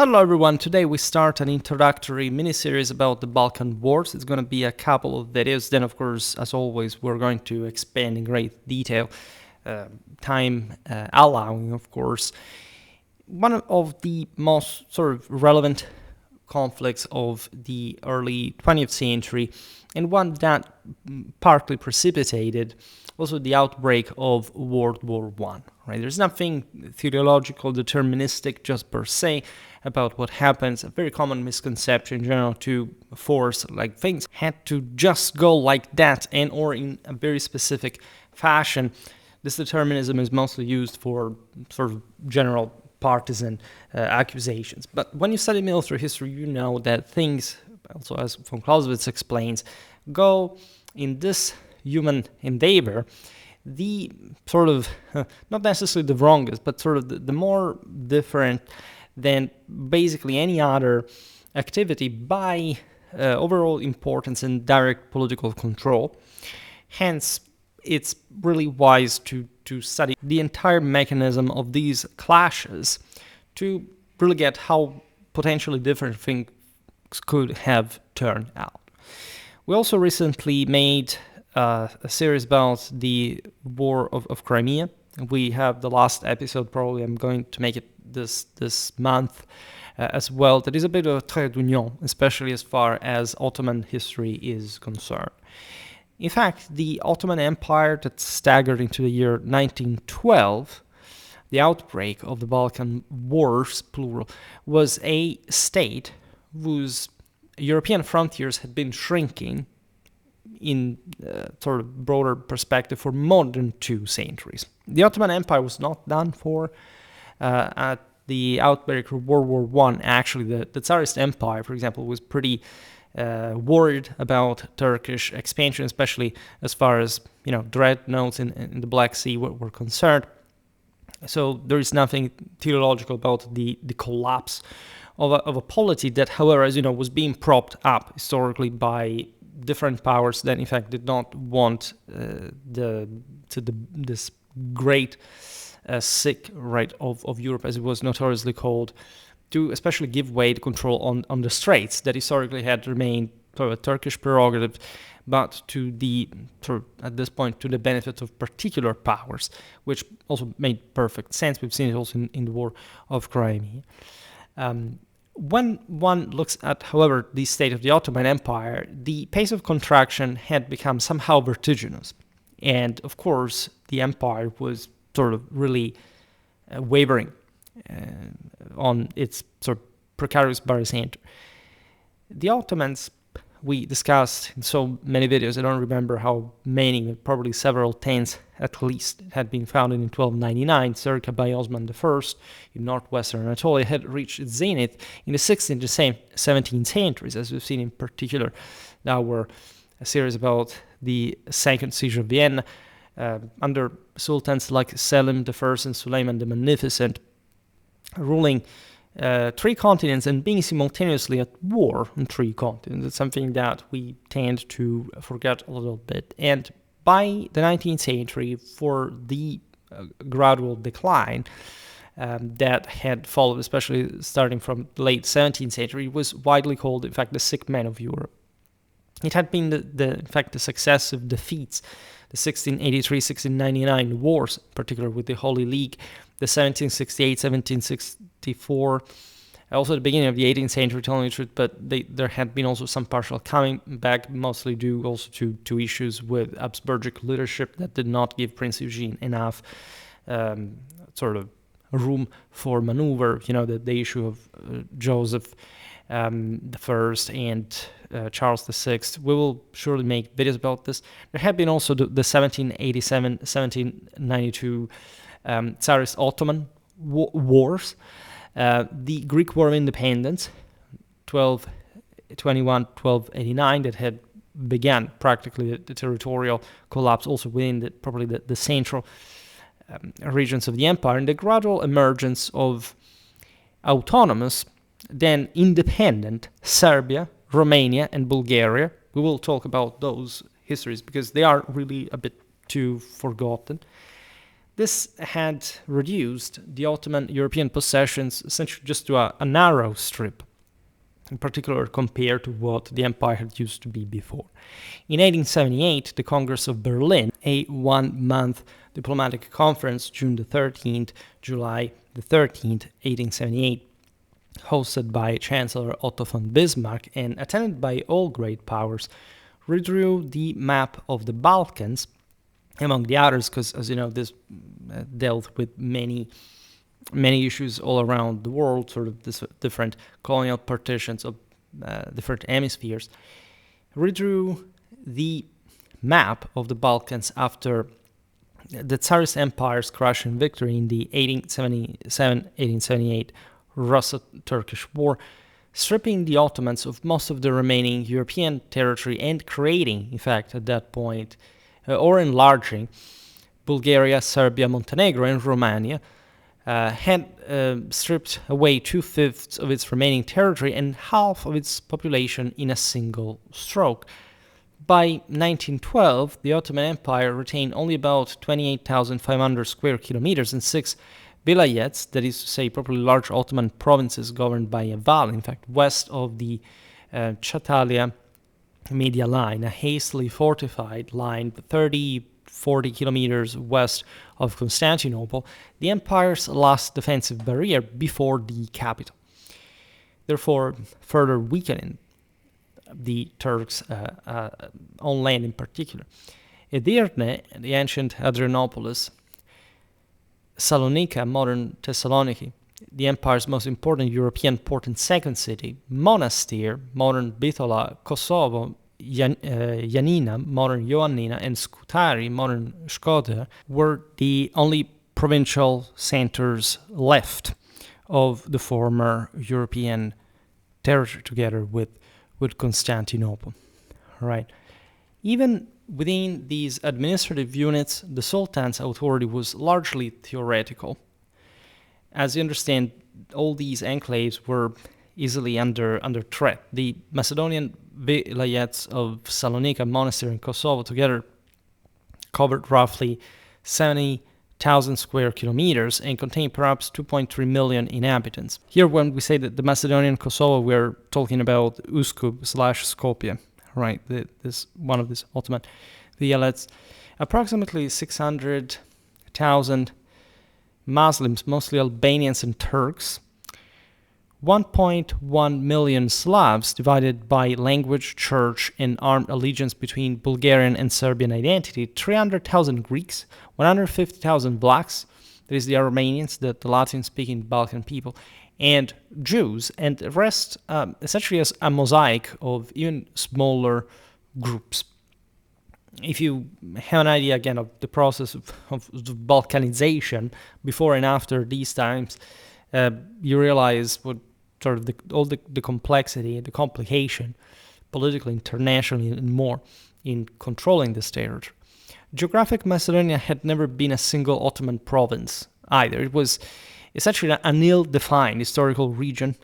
Hello everyone, today we start an introductory mini-series about the Balkan Wars. It's going to be a couple of videos, then of course, as always, we're going to expand in great detail, time allowing, of course. One of the most sort of relevant conflicts of the early 20th century, and one that partly precipitated also the outbreak of World War I. Right? There's nothing theological, deterministic just per se about what happens. A very common misconception in general to force, like things had to just go like that and or in a very specific fashion. This determinism is mostly used for sort of general partisan accusations. But when you study military history, you know that things, also as von Clausewitz explains, go in this human endeavor, the sort of, not necessarily the wrongest, but sort of the more different than basically any other activity by overall importance and direct political control. Hence, it's really wise to study the entire mechanism of these clashes to really get how potentially different things could have turned out. We also recently made a series about the War of Crimea. We have the last episode, probably I'm going to make it this month as well, that is a bit of a trait d'union, especially as far as Ottoman history is concerned. In fact, the Ottoman Empire that staggered into the year 1912, the outbreak of the Balkan Wars, plural, was a state whose European frontiers had been shrinking in sort of broader perspective for more than 2 centuries. The Ottoman Empire was not done for. At the outbreak of World War I, actually, the Tsarist Empire, for example, was pretty worried about Turkish expansion, especially as far as dreadnoughts in the Black Sea were concerned. So there is nothing theological about the collapse of a polity that, however, as you know, was being propped up historically by different powers that, in fact, did not want this great sick right of Europe, as it was notoriously called, to especially give way to control on the straits that historically had remained sort of a Turkish prerogative, but to the at this point to the benefit of particular powers, which also made perfect sense. We've seen it also in the War of Crimea. When one looks at, however, the state of the Ottoman Empire, the pace of contraction had become somehow vertiginous. And, of course, the empire was sort of really wavering on its sort of precarious barycenter. The Ottomans, we discussed in so many videos, I don't remember how many, probably several tens at least, had been founded in 1299, circa by Osman I in northwestern Anatolia, had reached its zenith in the 16th and 17th centuries, as we've seen in particular. Now we're a series about the second siege of Vienna, under sultans like Selim I and Suleiman the Magnificent, ruling 3 continents and being simultaneously at war on 3 continents. It's something that we tend to forget a little bit. And by the 19th century, for the gradual decline that had followed, especially starting from the late 17th century, it was widely called, in fact, the sick man of Europe. It had been, in fact, the successive defeats, the 1683-1699 wars, particularly with the Holy League, the 1768-1764, also the beginning of the 18th century, telling the truth, but there had been also some partial coming back, mostly due also to issues with Habsburgic leadership that did not give Prince Eugene enough sort of room for maneuver. The issue of Joseph the First and Charles VI. We will surely make videos about this. There had been also the 1787-1792 Tsarist Ottoman wars, the Greek War of Independence, 1221-1289, that had began practically the territorial collapse also within probably the central regions of the empire, and the gradual emergence of autonomous, then independent Serbia, Romania, and Bulgaria. We will talk about those histories because they are really a bit too forgotten. This had reduced the Ottoman European possessions essentially just to a narrow strip, in particular compared to what the empire had used to be before. In 1878, the Congress of Berlin, a one-month diplomatic conference, June the 13th, July the 13th, 1878, hosted by Chancellor Otto von Bismarck and attended by all great powers, redrew the map of the Balkans, among the others, because, as you know, this dealt with many issues all around the world, sort of this different colonial partitions of different hemispheres, redrew the map of the Balkans after the Tsarist Empire's crush and victory in the 1877-1878 Russo-Turkish War, stripping the Ottomans of most of the remaining European territory and creating, in fact, at that point, or enlarging Bulgaria, Serbia, Montenegro, and Romania, had stripped away 2/5 of its remaining territory and half of its population in a single stroke. By 1912, the Ottoman Empire retained only about 28,500 square kilometers and 6 vilayets, that is to say, properly large Ottoman provinces governed by a valley, in fact, west of the Chatalia Media Line, a hastily fortified line 30-40 kilometers west of Constantinople, the empire's last defensive barrier before the capital, therefore further weakening the Turks on land in particular. Edirne, the ancient Adrianopolis, Salonika, modern Thessaloniki, the empire's most important European port and second city, Monastir, modern Bitola, Kosovo, Yanina, modern Ioannina, and Scutari, modern Shkodër, were the only provincial centers left of the former European territory, together with Constantinople. Right. Even within these administrative units, the Sultan's authority was largely theoretical. As you understand, all these enclaves were easily under threat. The Macedonian vilayets of Salonika, Monastir, and Kosovo together covered roughly 70,000 square kilometers and contained perhaps 2.3 million inhabitants. Here, when we say that the Macedonian Kosovo, we're talking about Uskub/Skopje, right? This one of these Ottoman vilayets. Approximately 600,000 Muslims, mostly Albanians and Turks, 1.1 million Slavs divided by language, church, and armed allegiance between Bulgarian and Serbian identity, 300,000 Greeks, 150,000 Vlachs, that is the Armenians, the Latin-speaking Balkan people, and Jews, and the rest essentially as a mosaic of even smaller groups. If you have an idea, again, of the process of Balkanization before and after these times, you realize what sort of all the complexity, the complication, politically, internationally, and more, in controlling this territory. Geographic Macedonia had never been a single Ottoman province either. It was essentially an ill-defined historical region,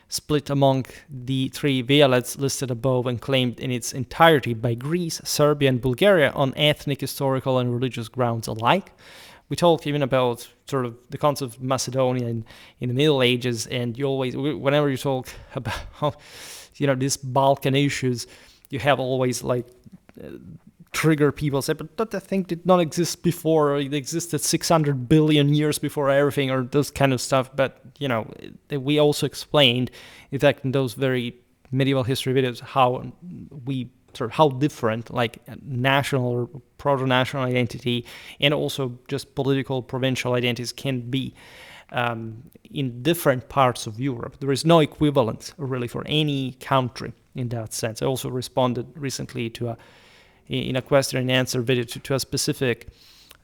split among the three vilayets listed above and claimed in its entirety by Greece, Serbia, and Bulgaria on ethnic, historical, and religious grounds alike. We talk even about sort of the concept of Macedonia in the Middle Ages, and you always, whenever you talk about, these Balkan issues, you have always trigger people say, but that thing did not exist before, or it existed 600 billion years before everything, or those kind of stuff. But, we also explained, in fact, in those very medieval history videos, how different, national or proto-national identity and also just political provincial identities can be in different parts of Europe. There is no equivalent, really, for any country in that sense. I also responded recently in a question and answer video to a specific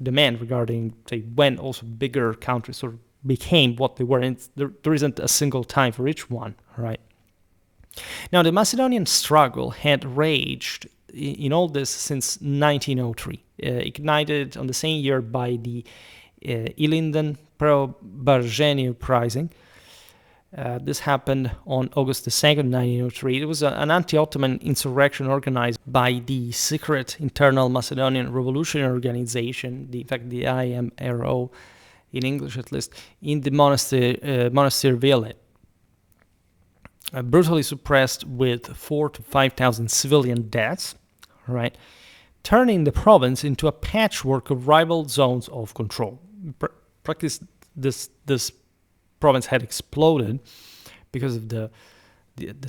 demand regarding, say, when also bigger countries sort of became what they were. And there isn't a single time for each one, right? Now, the Macedonian struggle had raged in all this since 1903, ignited on the same year by the Ilinden Preobrazhenie uprising, This happened on August the 2nd, 1903. It was an anti-Ottoman insurrection organized by the secret internal Macedonian Revolutionary Organization, in fact the IMRO in English at least, in the monastery village. Brutally suppressed with 4,000 to 5,000 civilian deaths, right, turning the province into a patchwork of rival zones of control. Practically, this province had exploded because of the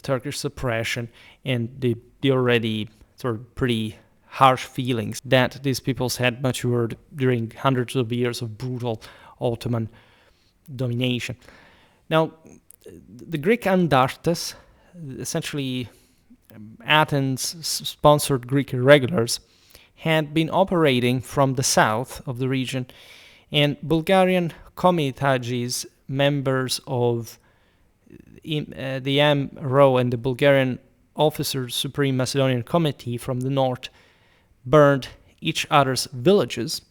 Turkish suppression and the already sort of pretty harsh feelings that these peoples had matured during hundreds of years of brutal Ottoman domination. Now, the Greek Andartes, essentially Athens-sponsored Greek irregulars, had been operating from the south of the region, and Bulgarian Komitadjis, members of the MRO and the Bulgarian Officers Supreme Macedonian Committee from the north, burned each other's villages,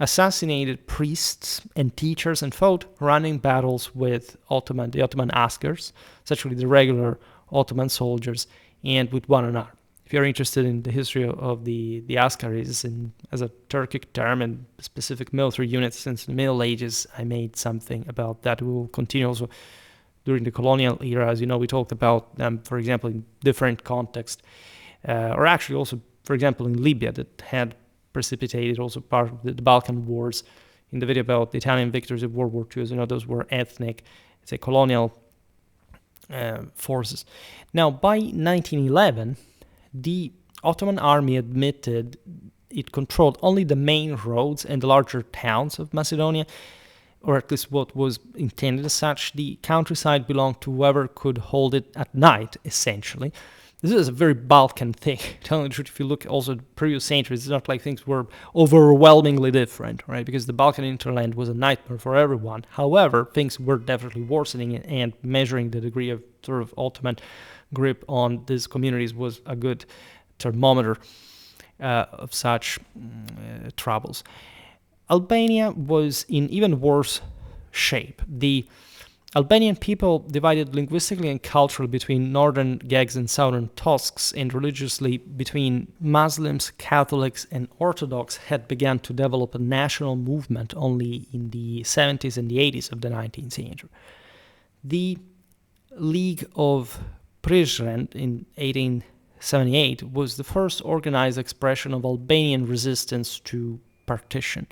assassinated priests and teachers, and fought running battles with the Ottoman askars, essentially the regular Ottoman soldiers, and with one another. If you're interested in the history of the askaris as a Turkic term and specific military units since the Middle Ages, I made something about that. We will continue also during the colonial era. As you know, we talked about them, for example, in different contexts, or actually also, for example, in Libya, that had precipitated also part of the Balkan Wars. In the video about the Italian victories of World War II, as you know, those were ethnic, colonial forces. Now, by 1911, the Ottoman army admitted it controlled only the main roads and the larger towns of Macedonia, or at least what was intended as such. The countryside belonged to whoever could hold it at night, essentially. This is a very Balkan thing. Telling the truth, if you look also at previous centuries, it's not like things were overwhelmingly different, right? Because the Balkan hinterland was a nightmare for everyone. However, things were definitely worsening, and measuring the degree of sort of Ottoman grip on these communities was a good thermometer of such troubles. Albania was in even worse shape. The Albanian people, divided linguistically and culturally between northern Gegs and southern Tosks, and religiously between Muslims, Catholics, and Orthodox, had begun to develop a national movement only in the 70s and the 80s of the 19th century. The League of Prizren in 1878 was the first organized expression of Albanian resistance to partition.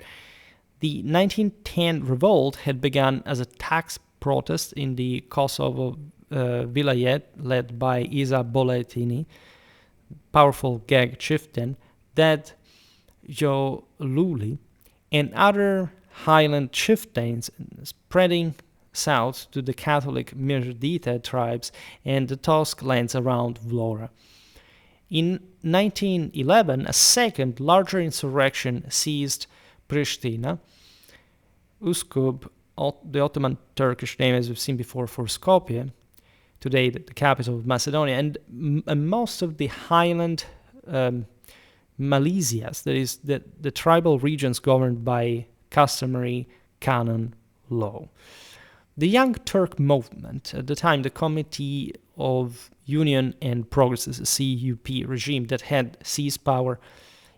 The 1910 revolt had begun as a tax protest in the Kosovo vilayet led by Isa Boletini, powerful Geg chieftain, Ded Jo Luli, and other highland chieftains, spreading south to the Catholic Mirdita tribes and the Tosk lands around Vlora. In 1911, a second, larger insurrection seized Pristina. Uskub, the Ottoman Turkish name, as we've seen before, for Skopje, today the capital of Macedonia, and most of the highland Milesias, that is, the tribal regions governed by customary canon law. The Young Turk movement, at the time the Committee of Union and Progress, a CUP regime that had seized power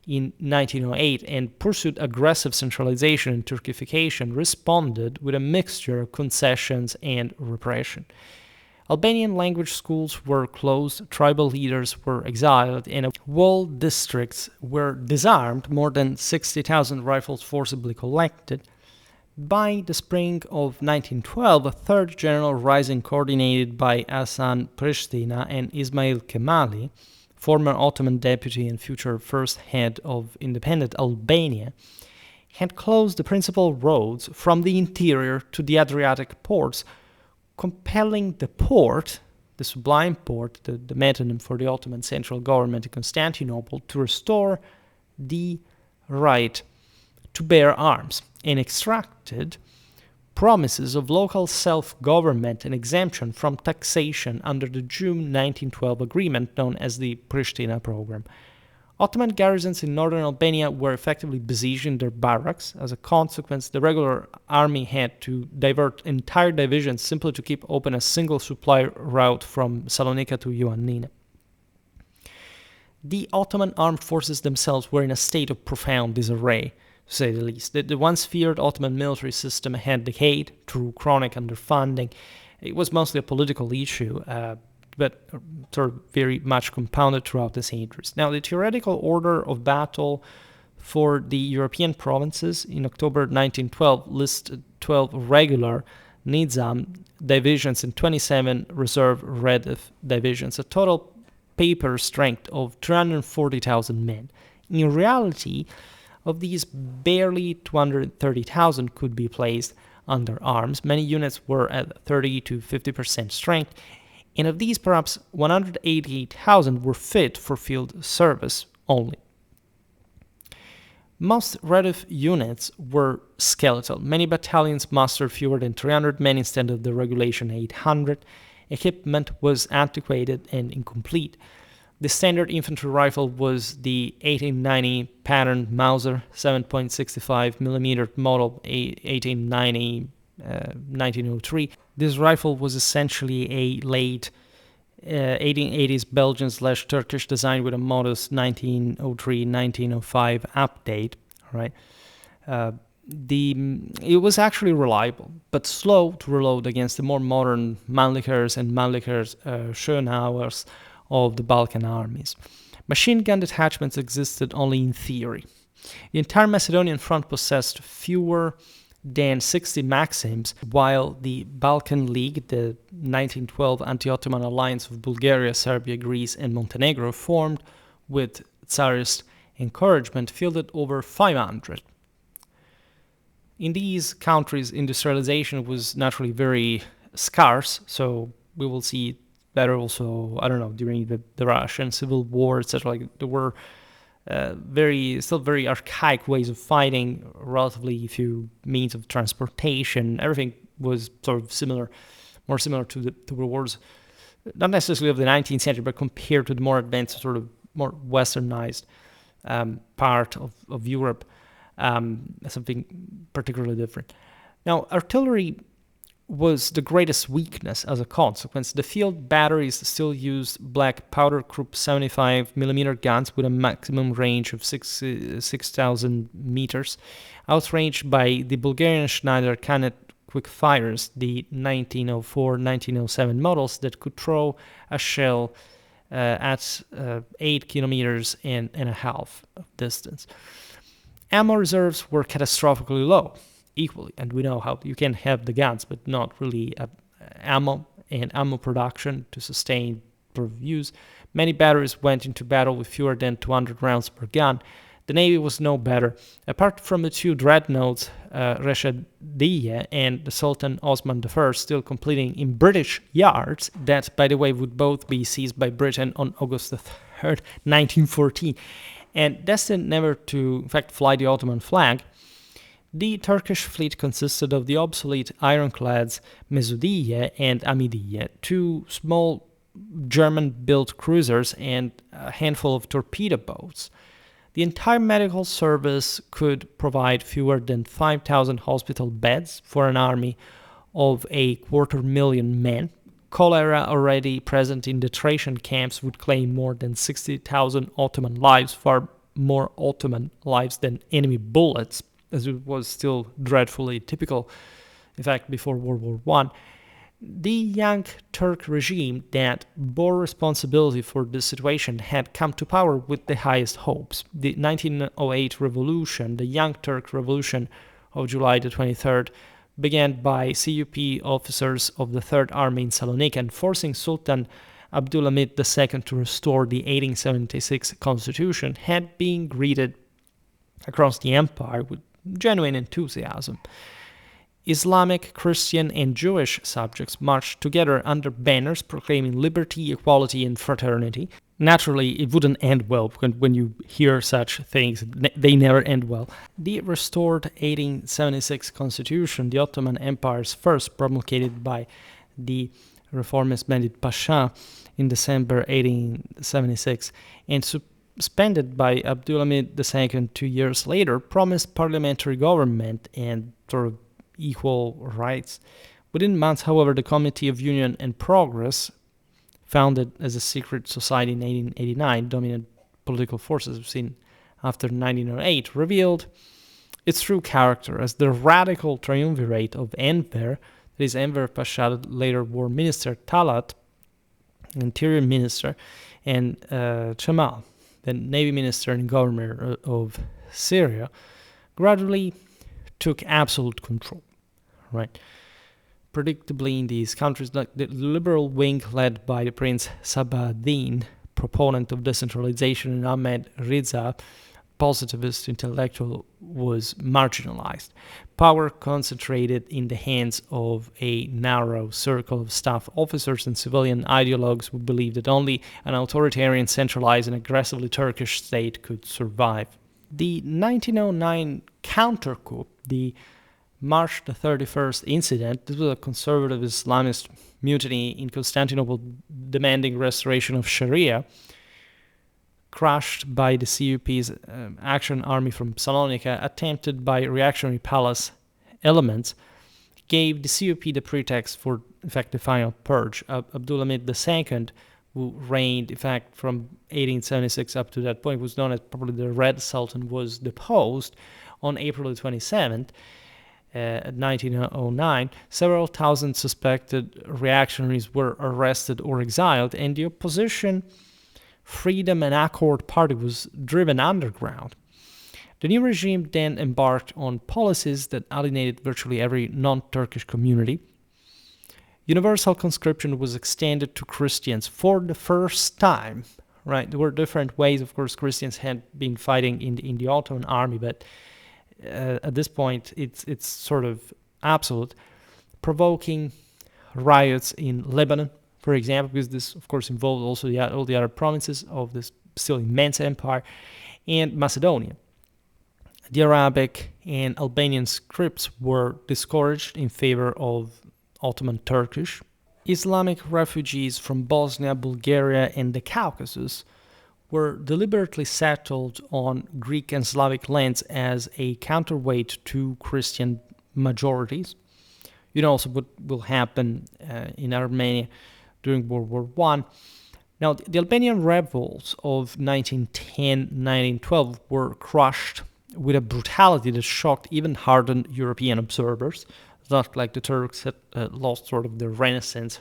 in 1908 and pursued aggressive centralization and Turkification, responded with a mixture of concessions and repression. Albanian language schools were closed, tribal leaders were exiled, and walled districts were disarmed, more than 60,000 rifles forcibly collected. By the spring of 1912, a third general rising coordinated by Hasan Pristina and Ismail Kemali, former Ottoman deputy and future first head of independent Albania, had closed the principal roads from the interior to the Adriatic ports, compelling the port, the Sublime Port, the metonym for the Ottoman central government in Constantinople, to restore the right to bear arms, and extracted promises of local self-government and exemption from taxation under the June 1912 agreement known as the Pristina Program. Ottoman garrisons in northern Albania were effectively besieged in their barracks. As a consequence, the regular army had to divert entire divisions simply to keep open a single supply route from Salonika to Ioannina. The Ottoman armed forces themselves were in a state of profound disarray, to say the least. The once feared Ottoman military system had decayed through chronic underfunding. It was mostly a political issue, but sort of very much compounded throughout the centuries. Now, the theoretical order of battle for the European provinces in October 1912 listed 12 regular Nizam divisions and 27 reserve Redif divisions, a total paper strength of 340,000 men. In reality, of these, barely 230,000 could be placed under arms. Many units were at 30 to 50% strength, and of these, perhaps 188,000 were fit for field service only. Most Redif units were skeletal. Many battalions mustered fewer than 300 men instead of the regulation 800. Equipment was antiquated and incomplete. The standard infantry rifle was the 1890 pattern Mauser 7.65mm model 1890 1903. This rifle was essentially a late 1880s Belgian/Turkish design with a modest 1903-1905 update. Right, it was actually reliable, but slow to reload against the more modern Mannlichers and Mannlichers Schönauers of the Balkan armies. Machine gun detachments existed only in theory. The entire Macedonian front possessed fewer than 60 Maxims, while the Balkan League, the 1912 anti-Ottoman alliance of Bulgaria, Serbia, Greece, and Montenegro, formed with Tsarist encouragement, fielded over 500. In these countries, industrialization was naturally very scarce, so we will see better also, I don't know, during the Russian Civil War, etc. Like, there were still very archaic ways of fighting, relatively few means of transportation. Everything was sort of similar, more similar to the wars, not necessarily of the 19th century, but compared to the more advanced, sort of more westernized part of Europe, something particularly different. Now, artillery was the greatest weakness as a consequence. The field batteries still used black powder Krupp 75mm guns with a maximum range of 6,000 meters, outranged by the Bulgarian Schneider Canet quickfires, the 1904-1907 models that could throw a shell at 8 kilometers and a half of distance. Ammo reserves were catastrophically low, equally, and we know how you can have the guns, but not really ammo and ammo production to sustain use. Many batteries went into battle with fewer than 200 rounds per gun. The Navy was no better. Apart from the two dreadnoughts, Reshadiye and the Sultan Osman I, still completing in British yards, that, by the way, would both be seized by Britain on August 3rd, 1914, and destined never to, in fact, fly the Ottoman flag. The Turkish fleet consisted of the obsolete ironclads Mesudiye and Amidiye, two small German-built cruisers, and a handful of torpedo boats. The entire medical service could provide fewer than 5,000 hospital beds for an army of 250,000 men. Cholera, already present in the Thracian camps, would claim more than 60,000 Ottoman lives, far more Ottoman lives than enemy bullets, as it was still dreadfully typical, in fact, before World War I. The young Turk regime that bore responsibility for this situation had come to power with the highest hopes. The 1908 revolution, the Young Turk Revolution of July the 23rd, began by CUP officers of the Third Army in Salonika and forcing Sultan Abdulhamid II to restore the 1876 constitution, had been greeted across the empire with genuine enthusiasm. Islamic, Christian, and Jewish subjects marched together under banners proclaiming liberty, equality, and fraternity. Naturally, it wouldn't end well when you hear such things. They never end well. The restored 1876 constitution, the Ottoman Empire's first, promulgated by the reformist Mehmed Pasha in December 1876, and suspended by Abdulhamid II 2 years later, promised parliamentary government and sort of equal rights. Within months, however, the Committee of Union and Progress, founded as a secret society in 1889, dominant political forces we've seen after 1908, revealed its true character as the radical triumvirate of Enver, that is Enver Pasha, later war minister, Talat, interior minister, and Cemal, the navy minister and governor of Syria, gradually took absolute control. Right. Predictably, in these countries, the liberal wing led by the Prince Sabahaddin, proponent of decentralization, and Ahmed Riza, positivist intellectual, was marginalized. Power concentrated in the hands of a narrow circle of staff officers and civilian ideologues who believed that only an authoritarian, centralized, and aggressively Turkish state could survive. The 1909 counter-coup, the March the 31st incident, this was a conservative Islamist mutiny in Constantinople demanding restoration of Sharia, crushed by the CUP's action army from Salonika, attempted by reactionary palace elements, gave the CUP the pretext for, in fact, the final purge. Abdulhamid II, who reigned, in fact, from 1876 up to that point, was known as probably the Red Sultan, was deposed on April the 27th, 1909. Several thousand suspected reactionaries were arrested or exiled, and the opposition Freedom and Accord Party was driven underground. The new regime then embarked on policies that alienated virtually every non-Turkish community. Universal conscription was extended to Christians for the first time. Right, there were different ways. Of course, Christians had been fighting in the Ottoman army, but at this point, it's sort of absolute, provoking riots in Lebanon, for example, because this, of course, involved also all the other provinces of this still immense empire, and Macedonia. The Arabic and Albanian scripts were discouraged in favor of Ottoman Turkish. Islamic refugees from Bosnia, Bulgaria, and the Caucasus were deliberately settled on Greek and Slavic lands as a counterweight to Christian majorities. You know also what will happen in Armenia during World War I. Now, the Albanian revolts of 1910-1912 were crushed with a brutality that shocked even hardened European observers. It's not like the Turks had lost sort of their Renaissance,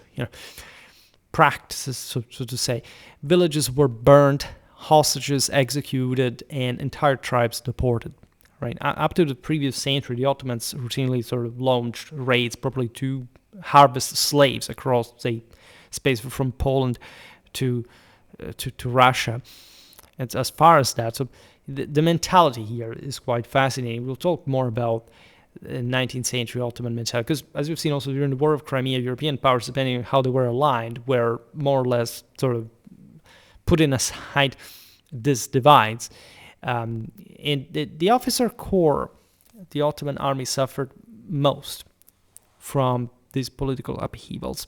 practices, so to say. Villages were burned, hostages executed, and entire tribes deported. Right, up to the previous century, the Ottomans routinely sort of launched raids, probably to harvest slaves across, say, space from Poland to Russia. It's as far as that. So the mentality here is quite fascinating. We'll talk more about 19th century Ottoman mentality, because as we've seen also during the War of Crimea, European powers, depending on how they were aligned, were more or less sort of putting aside these divides. And the officer corps, the Ottoman army, suffered most from these political upheavals.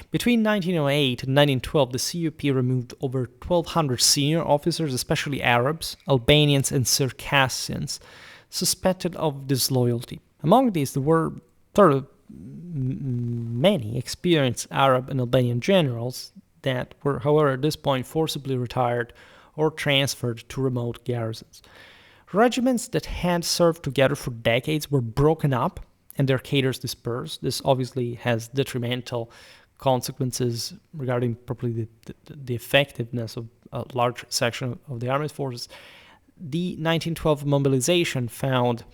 Between 1908 and 1912, the CUP removed over 1,200 senior officers, especially Arabs, Albanians, and Circassians, suspected of disloyalty. Among these, there were sort of many experienced Arab and Albanian generals that were, however, at this point forcibly retired or transferred to remote garrisons. Regiments that had served together for decades were broken up and their cadres dispersed. This obviously has detrimental consequences regarding probably the effectiveness of a large section of the armed forces. The 1912 mobilization found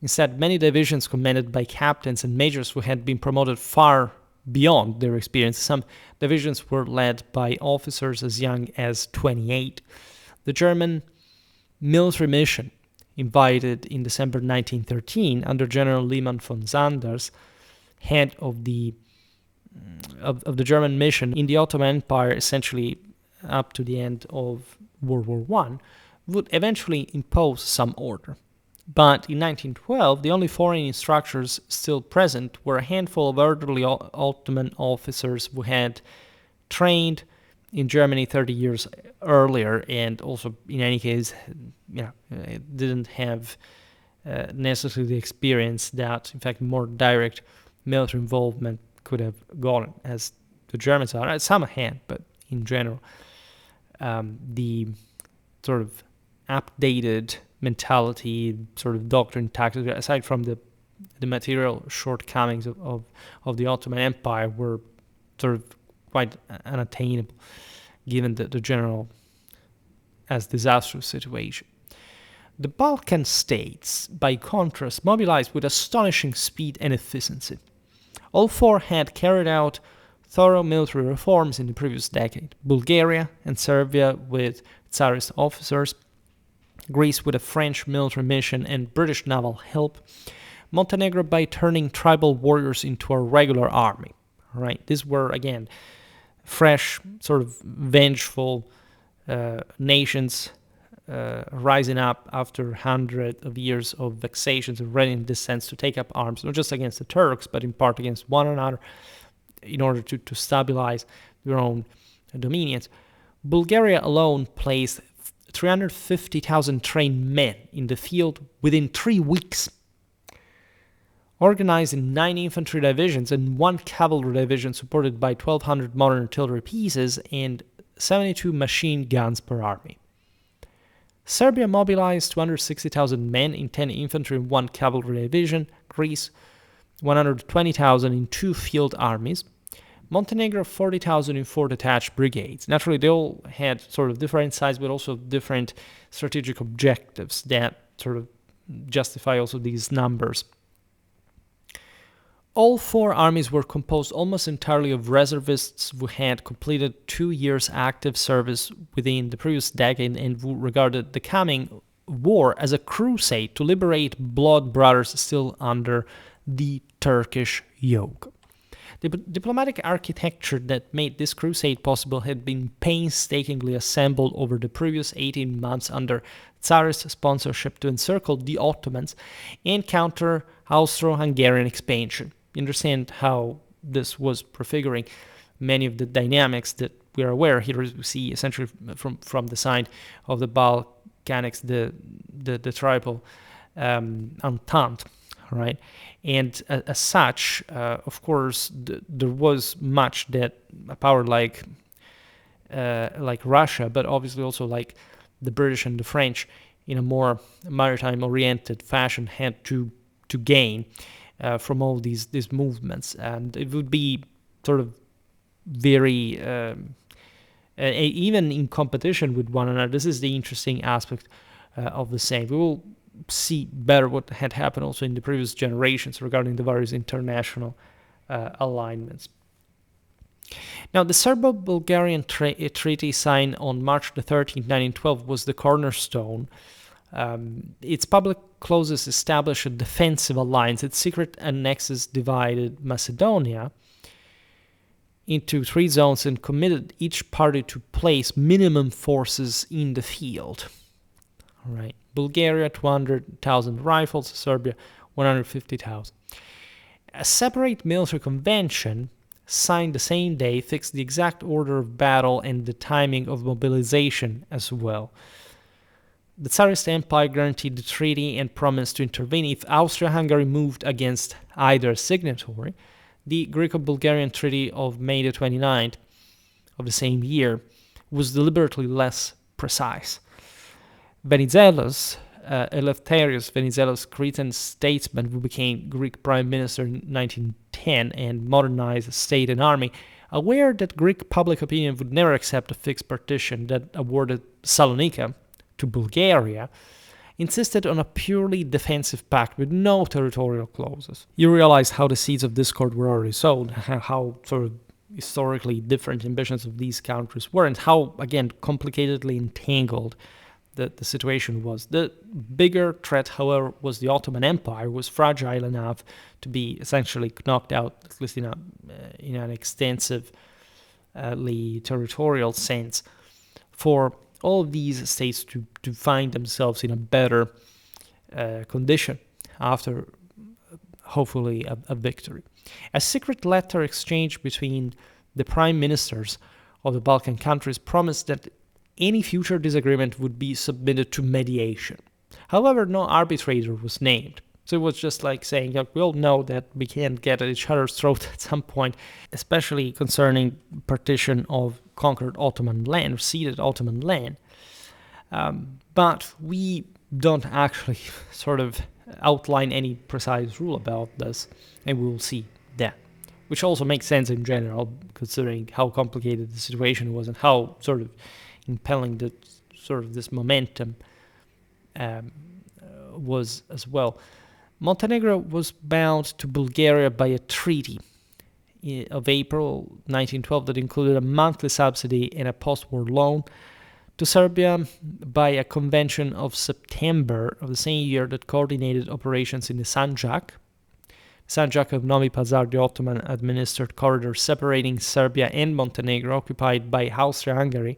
instead many divisions commanded by captains and majors who had been promoted far beyond their experience. Some divisions were led by officers as young as 28. The German military mission, invited in December 1913 under General Lehmann von Sanders, head of the German mission in the Ottoman Empire, essentially up to the end of World War I, would eventually impose some order. But in 1912, the only foreign instructors still present were a handful of elderly Ottoman officers who had trained in Germany 30 years earlier, and also in any case, it didn't have necessarily the experience that, in fact, more direct military involvement could have gotten as the Germans are. Some had, but in general, the sort of updated mentality, sort of doctrine, tactics, aside from the material shortcomings of the Ottoman Empire, were sort of quite unattainable, given the general as disastrous situation. The Balkan states, by contrast, mobilized with astonishing speed and efficiency. All four had carried out thorough military reforms in the previous decade. Bulgaria and Serbia with Tsarist officers, Greece with a French military mission and British naval help, Montenegro by turning tribal warriors into a regular army. Right? These were, again, fresh, sort of vengeful nations rising up after hundreds of years of vexations and ready sense to take up arms, not just against the Turks, but in part against one another, in order to stabilize their own dominions. Bulgaria alone placed 350,000 trained men in the field within 3 weeks, organized in 9 infantry divisions and 1 cavalry division supported by 1,200 modern artillery pieces and 72 machine guns per army. Serbia mobilized 260,000 men in 10 infantry and 1 cavalry division, Greece 120,000 in 2 field armies, Montenegro 40,000 in 4 detached brigades. Naturally, they all had sort of different sizes, but also different strategic objectives that sort of justify also these numbers. All 4 armies were composed almost entirely of reservists who had completed 2 years active service within the previous decade and who regarded the coming war as a crusade to liberate blood brothers still under the Turkish yoke. The diplomatic architecture that made this crusade possible had been painstakingly assembled over the previous 18 months under Tsarist sponsorship to encircle the Ottomans and counter Austro-Hungarian expansion. You understand how this was prefiguring many of the dynamics that we are aware. Here we see essentially from the side of the Balkanics, the tribal entente, right? And as such, of course, there was much that a power like Russia, but obviously also like the British and the French, in a more maritime-oriented fashion, had to gain from all these movements, and it would be sort of very even in competition with one another. This is the interesting aspect of the same. We will see better what had happened also in the previous generations regarding the various international alignments. Now, the Serbo-Bulgarian treaty signed on March the 13th, 1912 was the cornerstone. Its public clauses established a defensive alliance. Its secret annexes divided Macedonia into 3 zones and committed each party to place minimum forces in the field. All right. Bulgaria, 200,000 rifles, Serbia, 150,000. A separate military convention signed the same day fixed the exact order of battle and the timing of mobilization as well. The Tsarist Empire guaranteed the treaty and promised to intervene if Austria-Hungary moved against either signatory. The Greco-Bulgarian Treaty of May the 29th of the same year was deliberately less precise. Venizelos, Eleftherios Venizelos, Cretan statesman who became Greek prime minister in 1910 and modernized state and army, aware that Greek public opinion would never accept a fixed partition that awarded Salonika to Bulgaria, insisted on a purely defensive pact with no territorial clauses. You realize how the seeds of discord were already sown, how sort of historically different ambitions of these countries were, and how, again, complicatedly entangled the situation was. The bigger threat, however, was the Ottoman Empire, was fragile enough to be essentially knocked out, at least in an extensively territorial sense, for all of these states to find themselves in a better condition after, hopefully, a victory. A secret letter exchange between the prime ministers of the Balkan countries promised that any future disagreement would be submitted to mediation. However, no arbitrator was named. So it was just like saying, we all know that we can't get at each other's throat at some point, especially concerning partition of conquered Ottoman land, or ceded Ottoman land. But we don't actually sort of outline any precise rule about this, and we will see that. Which also makes sense in general, considering how complicated the situation was and how sort of impelling the sort of this momentum was as well. Montenegro was bound to Bulgaria by a treaty of April 1912 that included a monthly subsidy and a post-war loan, to Serbia by a convention of September of the same year that coordinated operations in the Sanjak of Novi Pazar, the Ottoman-administered corridor separating Serbia and Montenegro, occupied by Austria-Hungary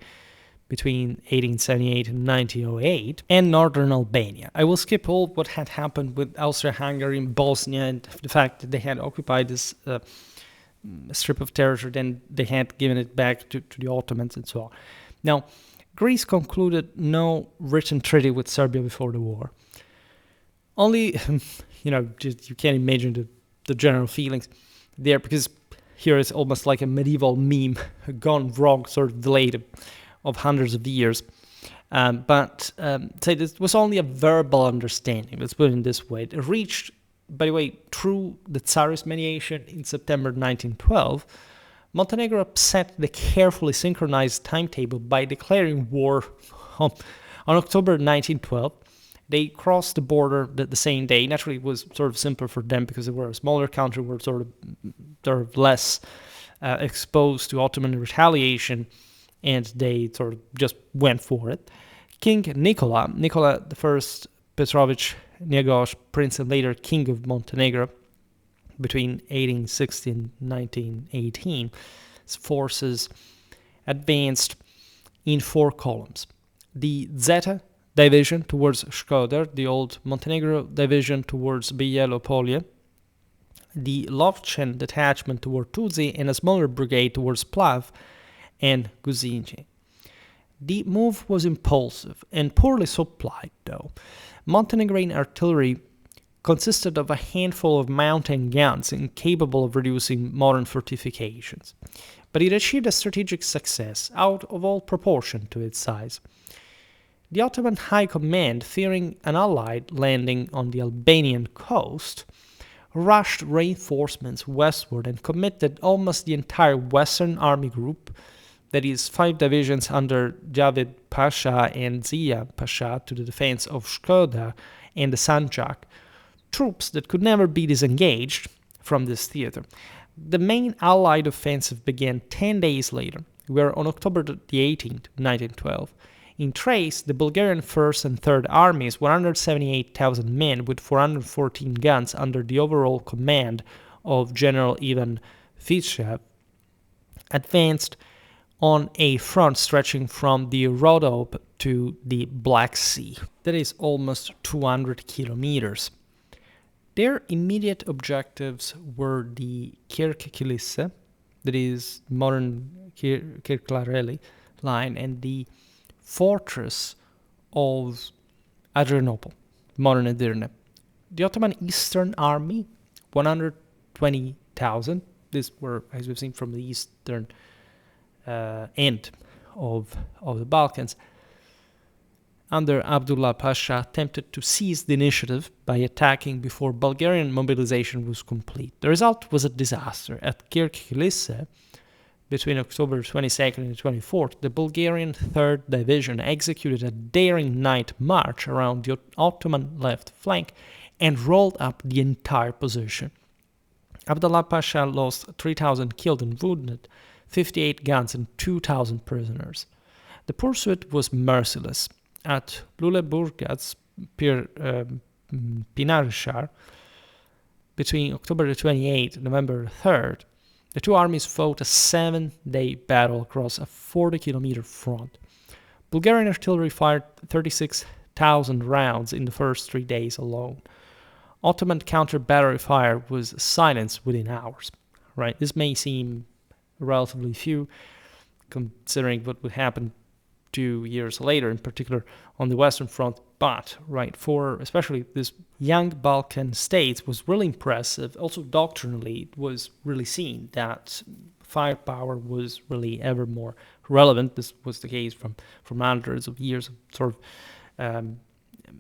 between 1878 and 1908, and northern Albania. I will skip all what had happened with Austria-Hungary and Bosnia and the fact that they had occupied this strip of territory, then they had given it back to the Ottomans and so on. Now, Greece concluded no written treaty with Serbia before the war. Only, just, you can't imagine the general feelings there, because here is almost like a medieval meme gone wrong, sort of delayed of hundreds of years. But this was only a verbal understanding, let's put it this way. It reached, by the way, through the Tsarist mediation in September 1912, Montenegro upset the carefully synchronized timetable by declaring war on October 1912. They crossed the border the same day. Naturally, it was sort of simpler for them because they were a smaller country, were sort of less exposed to Ottoman retaliation, and they sort of just went for it. King Nikola I Petrovich Njegoš, prince and later king of Montenegro, between 1860 and 1918, his forces advanced in 4 columns. The Zeta division towards Shkodër, the old Montenegro division towards Bijelo-Polje, the Lovćen detachment toward Tuzli, and a smaller brigade towards Plav and Guzinje. The move was impulsive and poorly supplied, though. Montenegrin artillery consisted of a handful of mountain guns incapable of reducing modern fortifications, but it achieved a strategic success out of all proportion to its size. The Ottoman High Command, fearing an Allied landing on the Albanian coast, rushed reinforcements westward and committed almost the entire Western Army Group, that is, 5 divisions under Javed Pasha and Zia Pasha, to the defense of Shkodër and the Sanjak, troops that could never be disengaged from this theater. The main Allied offensive began 10 days later, where on October the 18th, 1912, in Thrace, the Bulgarian 1st and 3rd Armies, 178,000 men with 414 guns under the overall command of General Ivan Fitchev, advanced on a front stretching from the Rhodope to the Black Sea. That is almost 200 kilometers. Their immediate objectives were the Kirk-Kilisse, that is modern Kirklareli line, and the fortress of Adrianople, modern Edirne. The Ottoman Eastern Army, 120,000. These were, as we've seen, from the eastern end of the Balkans, under Abdullah Pasha, attempted to seize the initiative by attacking before Bulgarian mobilization was complete. The result was a disaster. At Kirk-Kilisse, between October 22nd and 24th, the Bulgarian 3rd Division executed a daring night march around the Ottoman left flank and rolled up the entire position. Abdullah Pasha lost 3,000 killed and wounded, 58 guns and 2,000 prisoners. The pursuit was merciless. At Luleburgas, Pinarishar, between October 28th and November 3rd, the two armies fought a 7-day battle across a 40-kilometer front. Bulgarian artillery fired 36,000 rounds in the first 3 days alone. Ottoman counter-battery fire was silenced within hours. Right? This may seem relatively few, considering what would happen 2 years later, in particular on the Western Front. But, right, for especially this young Balkan states was really impressive. Also, doctrinally, it was really seen that firepower was really ever more relevant. This was the case from hundreds of years of sort of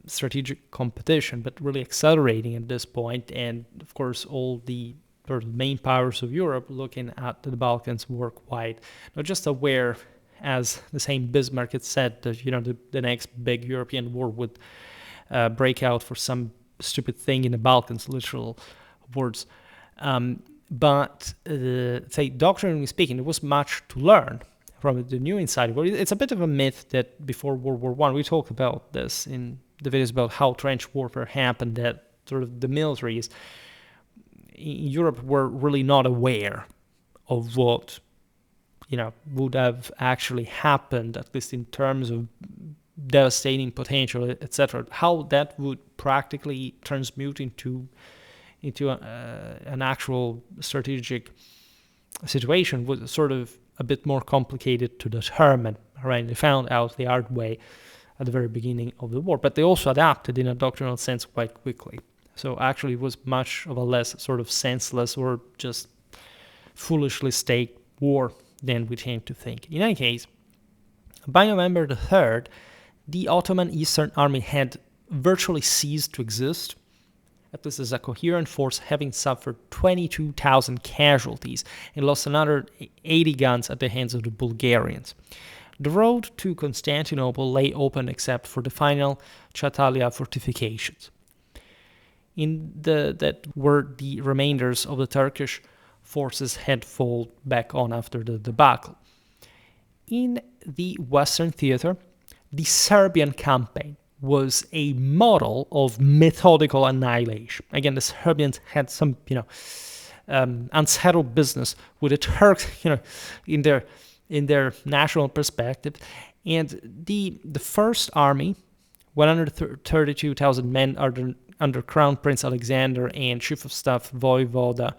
strategic competition, but really accelerating at this point. And, of course, all the sort of main powers of Europe looking at the Balkans were quite not just aware, as the same Bismarck had said, that the next big European war would break out for some stupid thing in the Balkans, literal words. But say, doctrinally speaking, there was much to learn from the new insight. It's a bit of a myth that before World War I, we talked about this in the videos about how trench warfare happened, that sort of the militaries in Europe were really not aware of what would have actually happened, at least in terms of devastating potential, etc. How that would practically transmute into an actual strategic situation was sort of a bit more complicated to determine. Right? They found out the hard way at the very beginning of the war, but they also adapted in a doctrinal sense quite quickly. So actually, it was much of a less sort of senseless or just foolishly staged war than we tend to think. In any case, by November the 3rd, the Ottoman Eastern Army had virtually ceased to exist, at least as a coherent force, having suffered 22,000 casualties and lost another 80 guns at the hands of the Bulgarians. The road to Constantinople lay open except for the final Chatalia fortifications. That were the remainders of the Turkish forces had fallen back on after the debacle. In the Western theater, the Serbian campaign was a model of methodical annihilation. Again, the Serbians had some, unsettled business with the Turks, in their national perspective, and the First Army, 132,000 men under Crown Prince Alexander and Chief of Staff Voivoda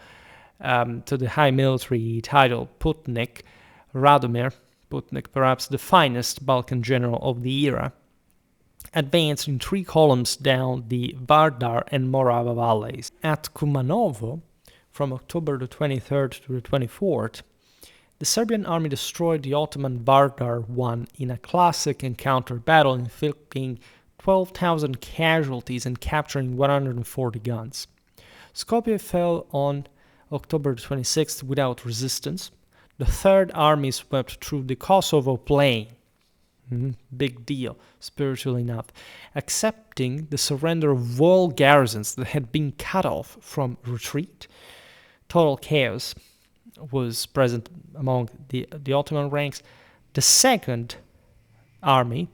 to the high military title Putnik, Radomir Putnik, perhaps the finest Balkan general of the era, advanced in 3 columns down the Vardar and Morava valleys. At Kumanovo, from October the 23rd to the 24th, the Serbian army destroyed the Ottoman Vardar I in a classic encounter battle, inflicting 12,000 casualties and capturing 140 guns. Skopje fell on October 26th without resistance. The Third Army swept through the Kosovo plain. Big deal, spiritually enough, accepting the surrender of all garrisons that had been cut off from retreat. Total chaos was present among the Ottoman ranks. The Second Army,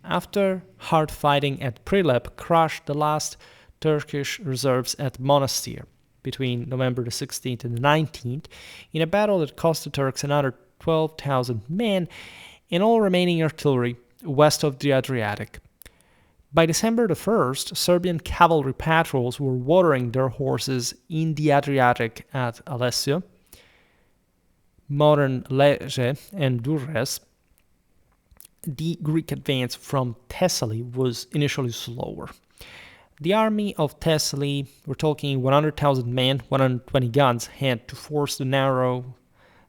after hard fighting at Prilep, crushed the last Turkish reserves at Monastir between November the 16th and the 19th in a battle that cost the Turks another 12,000 men and all remaining artillery west of the Adriatic. By December the 1st, Serbian cavalry patrols were watering their horses in the Adriatic at Alessio, modern Lecce, and Durrës. The Greek advance from Thessaly was initially slower. The army of Thessaly, we're talking 100,000 men, 120 guns, had to force the narrow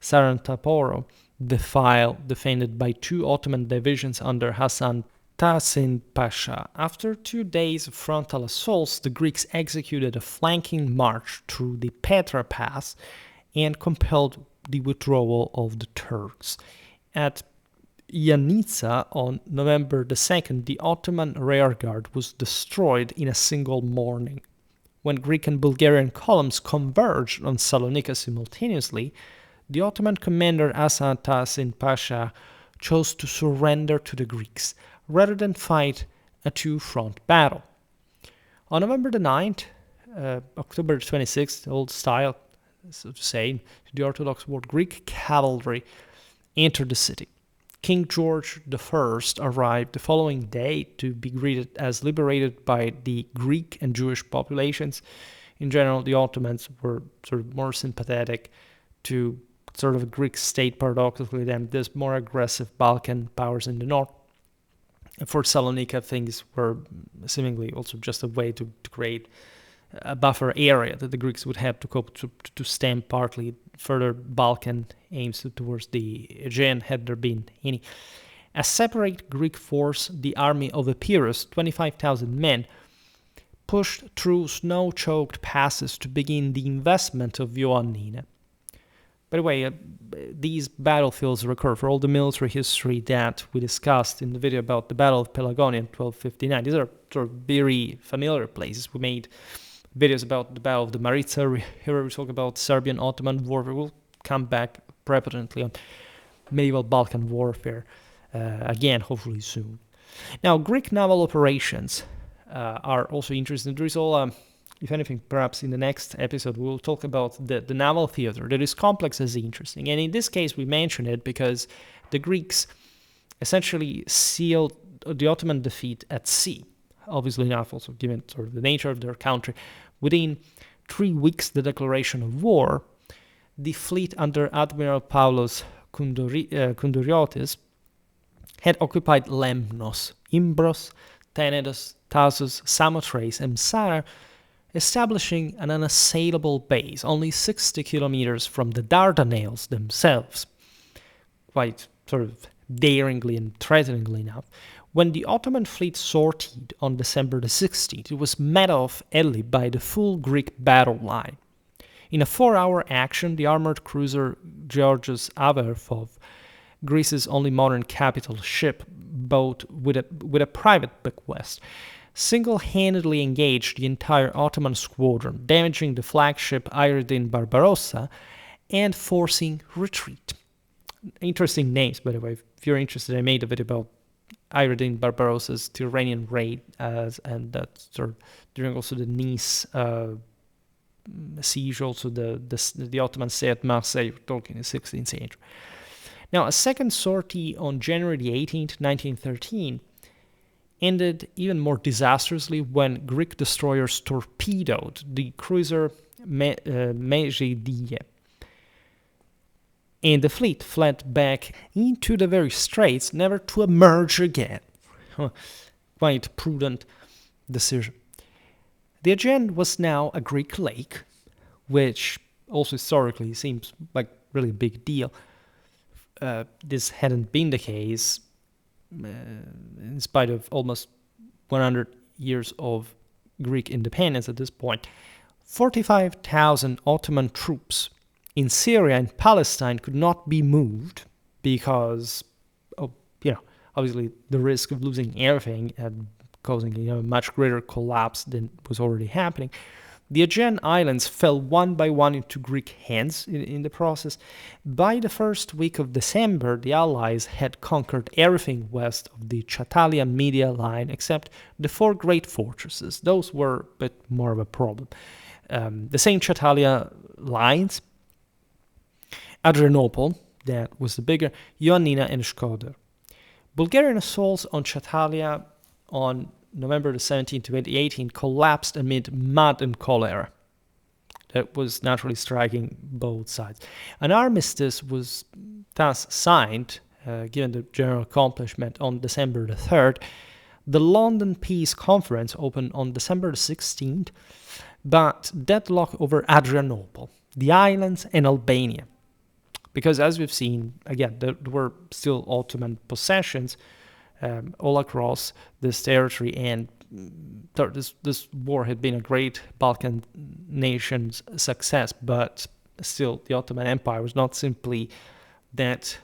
Sarantaporo defile defended by 2 Ottoman divisions under Hasan Tahsin Pasha. After 2 days of frontal assaults, the Greeks executed a flanking march through the Petra Pass and compelled the withdrawal of the Turks. At Yanica on November the 2nd, the Ottoman rearguard was destroyed in a single morning. When Greek and Bulgarian columns converged on Salonika simultaneously, the Ottoman commander Hasan Tahsin Pasha chose to surrender to the Greeks rather than fight a 2-front battle. On November the 9th, October 26th, old style, so to say, the Orthodox word, Greek cavalry entered the city. King George I arrived the following day to be greeted as liberated by the Greek and Jewish populations. In general, the Ottomans were sort of more sympathetic to sort of a Greek state paradoxically than this more aggressive Balkan powers in the north. And for Salonika, things were seemingly also just a way to create a buffer area that the Greeks would have to cope to stem partly further Balkan aims towards the Aegean, had there been any. A separate Greek force, the army of Epirus, 25,000 men, pushed through snow-choked passes to begin the investment of Ioannina. By the way, these battlefields recur for all the military history that we discussed in the video about the Battle of Pelagonia in 1259. These are sort of very familiar places. We made videos about the Battle of the Maritsa. Here we talk about Serbian-Ottoman War. We will come back prepotently on medieval Balkan warfare again, hopefully soon. Now, Greek naval operations are also interesting. There is all, if anything, perhaps in the next episode, we will talk about the naval theater that is complex as interesting. And in this case, we mention it because the Greeks essentially sealed the Ottoman defeat at sea. Obviously enough, also given sort of the nature of their country. Within 3 weeks, the declaration of war, the fleet under Admiral Paulos Koundouris had occupied Lemnos, Imbros, Tenedos, Tarsus, Samothrace, and Psara, establishing an unassailable base only 60 kilometers from the Dardanelles themselves. Quite sort of daringly and threateningly enough. When the Ottoman fleet sortied on December the 16th, it was met off early by the full Greek battle line. In a 4-hour action, the armored cruiser Georgios Averfov, Greece's only modern capital ship, boat with a private bequest, single-handedly engaged the entire Ottoman squadron, damaging the flagship Iredin Barbarossa and forcing retreat. Interesting names, by the way. If you're interested, I made a video about Iredin Barbarossa's Tyrrhenian raid, and that sort of during also the Nice siege, also the Ottoman stay at Marseille, we're talking in the 16th century. Now, a second sortie on January the 18th, 1913, ended even more disastrously when Greek destroyers torpedoed the cruiser Mejidie. And the fleet fled back into the very straits, never to emerge again. Quite prudent decision. The Aegean was now a Greek lake, which also historically seems like really a big deal. This hadn't been the case in spite of almost 100 years of Greek independence at this point. 45,000 Ottoman troops in Syria and Palestine could not be moved because of, obviously the risk of losing everything and causing a much greater collapse than was already happening. The Aegean islands fell one by one into Greek hands in the process. By the first week of December, the Allies had conquered everything west of the Chatalia-Media line except the 4 great fortresses. Those were a bit more of a problem. The same Chatalia lines, Adrianople, that was the bigger, Ioannina and Shkodër. Bulgarian assaults on Chatalia on November the 17th, 2018, collapsed amid mud and cholera. That was naturally striking both sides. An armistice was thus signed, given the general accomplishment, on December the 3rd. The London Peace Conference opened on December the 16th, but deadlock over Adrianople, the islands, and Albania. Because as we've seen, again, there were still Ottoman possessions all across this territory, and this war had been a great Balkan nation's success, but still the Ottoman Empire was not simply that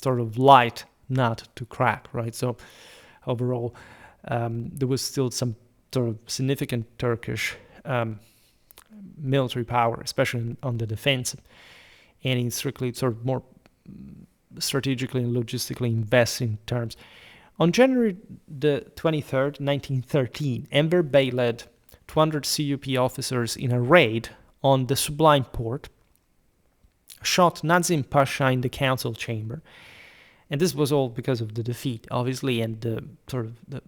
sort of light nut to crack, right? So overall, there was still some sort of significant Turkish military power, especially on the defensive, and in strictly sort of more strategically and logistically investing terms. On January the 23rd, 1913, Enver Bey led 200 CUP officers in a raid on the Sublime Port, shot Nazim Pasha in the council chamber, and this was all because of the defeat, obviously, and the sort of the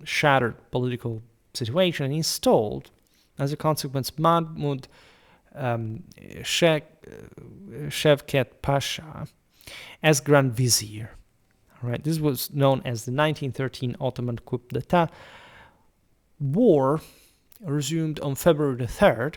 shattered political situation, and installed, as a consequence, Mahmud Şevket Pasha as Grand Vizier. All right, this was known as the 1913 Ottoman coup d'etat. War resumed on February the 3rd.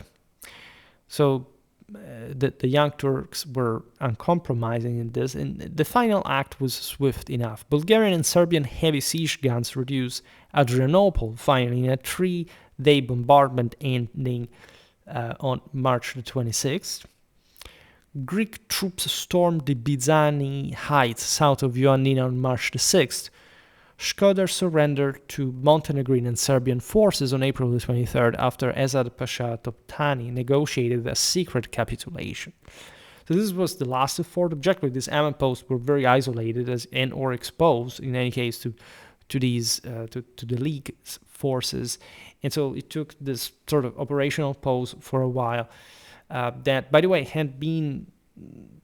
So the Young Turks were uncompromising in this, and the final act was swift enough. Bulgarian and Serbian heavy siege guns reduced Adrianople, finally in a 3-day bombardment ending on March the 26th. Greek troops stormed the Bizani Heights south of Ioannina on March the 6th. Shkodër surrendered to Montenegrin and Serbian forces on April the 23rd after Esad Pasha Toptani negotiated a secret capitulation. So this was the last effort. Objectively, these outposts were very isolated or exposed, in any case, to the League forces, and so it took this sort of operational pause for a while. That, by the way, had been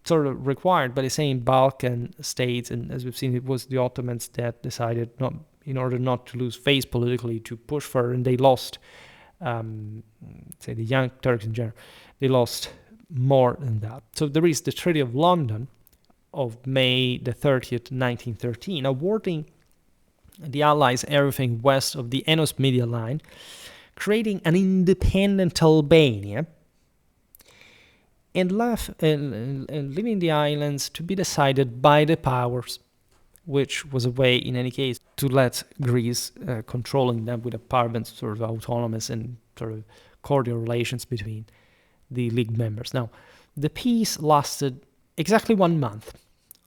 sort of required by the same Balkan states, and as we've seen, it was the Ottomans that decided, not in order not to lose face politically, to push further, and they lost, say the Young Turks in general, they lost more than that. So there is the Treaty of London of May the 30th, 1913, awarding the Allies everything west of the Enos Media Line, creating an independent Albania, and leaving the islands to be decided by the powers, which was a way, in any case, to let Greece controlling them with a parliament sort of autonomous and sort of cordial relations between the League members. Now, the peace lasted exactly 1 month.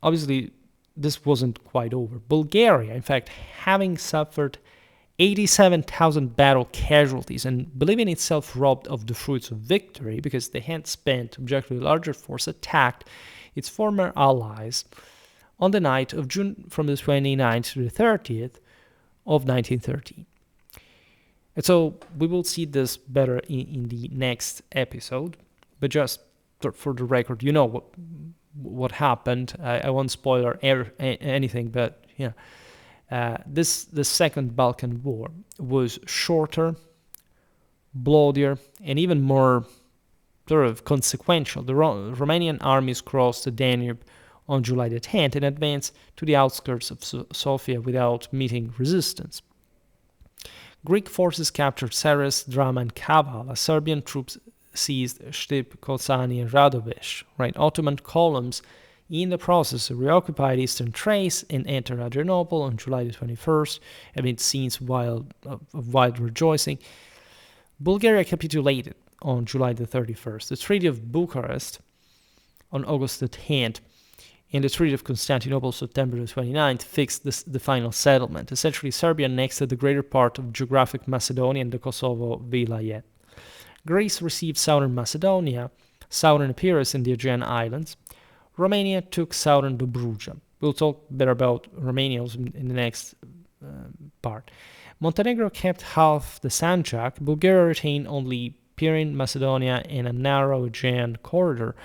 Obviously, this wasn't quite over. Bulgaria, in fact, having suffered 87,000 battle casualties and believing itself robbed of the fruits of victory because they had spent objectively larger force, attacked its former allies on the night of June from the 29th to the 30th of 1913. And so we will see this better in the next episode, but just for the record, you know what happened. I won't spoil anything, but yeah. The Second Balkan War was shorter, bloodier, and even more sort of consequential. The Romanian armies crossed the Danube on July the 10th and advanced to the outskirts of Sofia without meeting resistance. Greek forces captured Ceres, Drama, and Kavala. Serbian troops seized Štip, Kozani, and Radovish. Right? Ottoman columns in the process reoccupied eastern Thrace and entered Adrianople on July the 21st, amid scenes of wild rejoicing. Bulgaria capitulated on July the 31st. The Treaty of Bucharest on August the 10th and the Treaty of Constantinople September the 29th fixed the final settlement. Essentially, Serbia annexed the greater part of geographic Macedonia and the Kosovo Vilayet. Greece received southern Macedonia, southern Epirus, and the Aegean Islands. Romania took southern Dobruja. We'll talk better about Romania in the next part. Montenegro kept half the Sanjak. Bulgaria retained only Pirin, Macedonia, and a narrow Aegean corridor.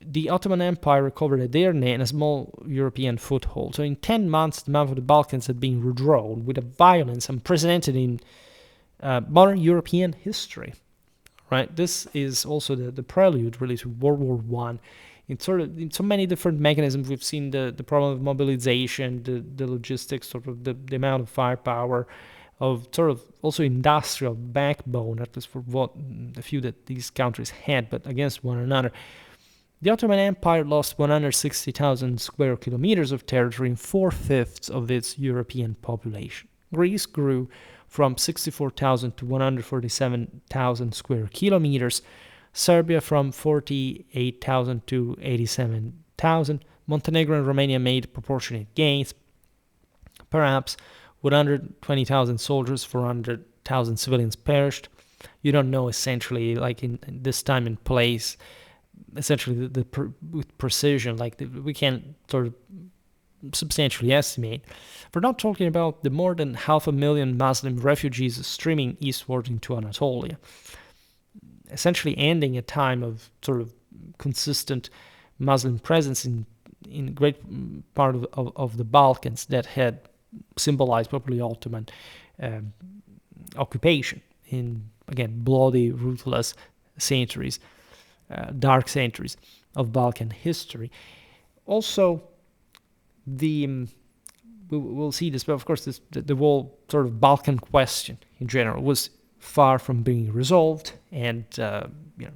The Ottoman Empire recovered Edirne and a small European foothold. So in 10 months, the map of the Balkans had been redrawn with a violence unprecedented in modern European history. Right? This is also the prelude, really, to World War I. In so many different mechanisms, we've seen the problem of mobilization, the logistics, sort of the amount of firepower, of sort of also industrial backbone, at least for what the few that these countries had, but against one another. The Ottoman Empire lost 160,000 square kilometers of territory and 4/5 of its European population. Greece grew from 64,000 to 147,000 square kilometers. Serbia from 48,000 to 87,000. Montenegro and Romania made proportionate gains. Perhaps 120,000 soldiers, 400,000 civilians perished. You don't know, essentially, like in this time and place, essentially with precision, we can't sort of substantially estimate. We're not talking about the more than 500,000 Muslim refugees streaming eastward into Anatolia, essentially ending a time of sort of consistent Muslim presence in great part of the Balkans that had symbolized probably Ottoman occupation in, again, bloody, ruthless centuries, dark centuries of Balkan history. Also, we'll see this, but of course, the whole sort of Balkan question in general was far from being resolved. And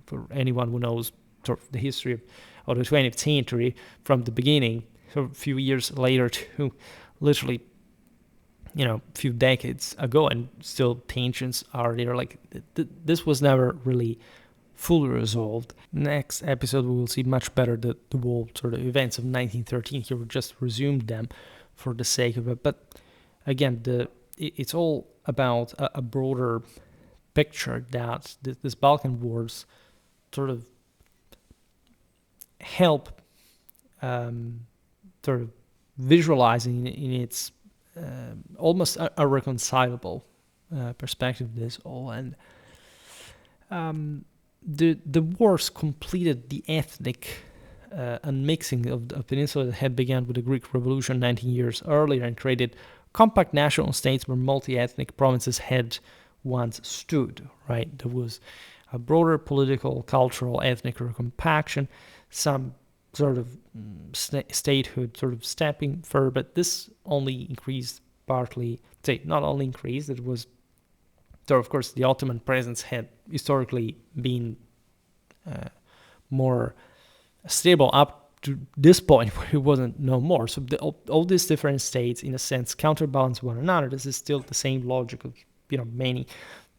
for anyone who knows sort of the history of the 20th century from the beginning, so a few years later to literally, a few decades ago, and still tensions are there. Like this was never really fully resolved. Next episode, we will see much better the whole sort of events of 1913. Here we just resumed them for the sake of it. But again, it's all about a broader picture that this Balkan Wars sort of help sort of visualizing in its almost irreconcilable perspective this all. And the wars completed the ethnic unmixing of the peninsula that had begun with the Greek Revolution 19 years earlier and created compact national states where multi-ethnic provinces had once stood, right? There was a broader political, cultural, ethnic recompaction, some sort of statehood sort of stepping further, but this only increased partly, not only increased, it was, so of course the Ottoman presence had historically been more stable up to this point where it wasn't no more. So all these different states, in a sense, counterbalance one another. This is still the same logic of many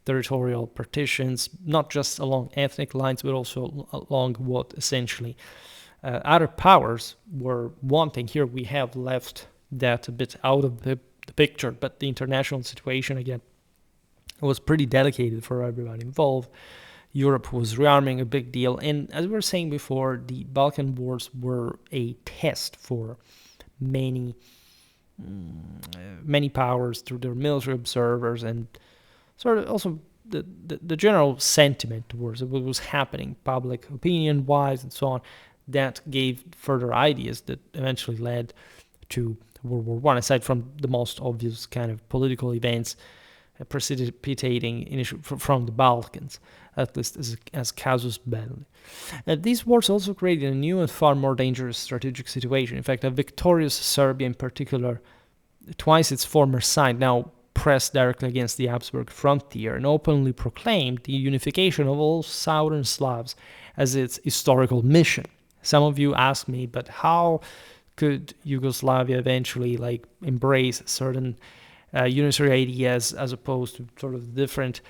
territorial partitions, not just along ethnic lines, but also along what essentially other powers were wanting. Here we have left that a bit out of the picture, but the international situation, again, was pretty delicate for everyone involved. Europe was rearming, a big deal. And as we were saying before, the Balkan Wars were a test for many powers through their military observers and sort of also the general sentiment towards what was happening, public opinion-wise and so on, that gave further ideas that eventually led to World War I, aside from the most obvious kind of political events precipitating from the Balkans, at least as casus belli. These wars also created a new and far more dangerous strategic situation. In fact, a victorious Serbia in particular, twice its former side, now pressed directly against the Habsburg frontier and openly proclaimed the unification of all southern Slavs as its historical mission. Some of you ask me, but how could Yugoslavia eventually embrace certain unitary ideas as opposed to sort of different